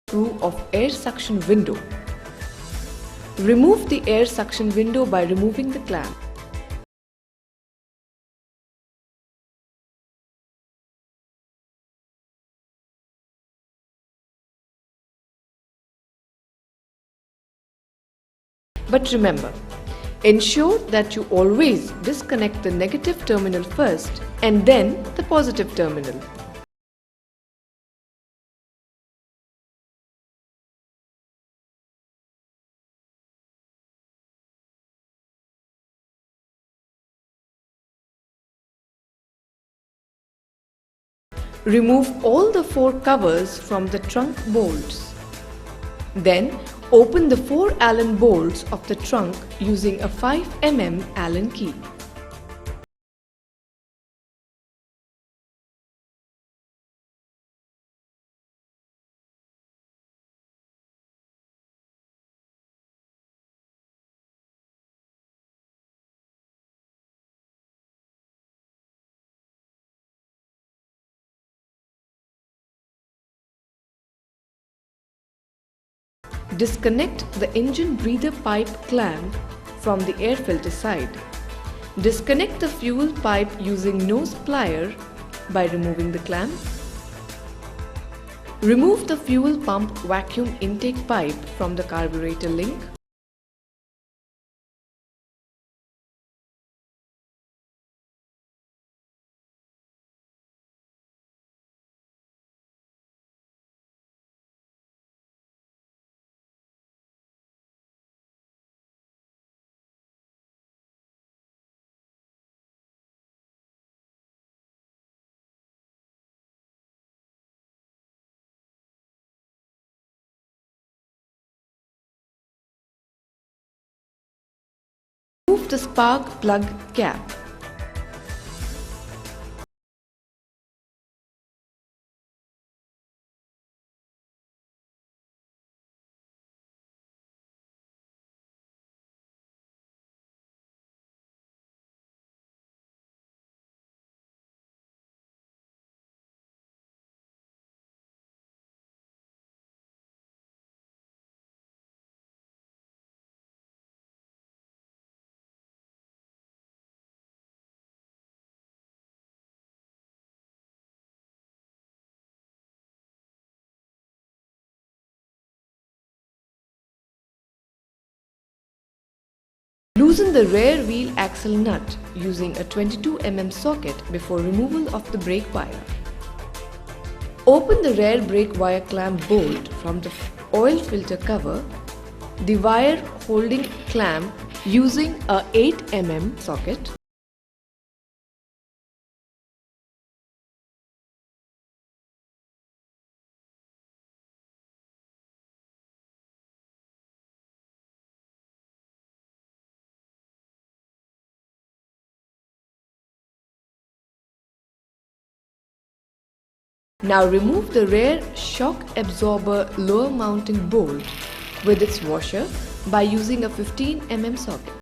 screw of air suction window. Remove the air suction window by removing the clamp. But remember, ensure that you always disconnect the negative terminal first and then the positive terminal. Remove all the 4 covers from the trunk bolts. Then open the 4 Allen bolts of the trunk using a 5 mm Allen key. Disconnect the engine breather pipe clamp from the air filter side. Disconnect the fuel pipe using nose plier by removing the clamp. Remove the fuel pump vacuum intake pipe from the carburetor link. Remove the spark plug cap. Loosen the rear wheel axle nut using a 22 mm socket before removal of the brake wire. Open the rear brake wire clamp bolt from the oil filter cover, the wire holding clamp using a 8 mm socket. Now remove the rear shock absorber lower mounting bolt with its washer by using a 15 mm socket.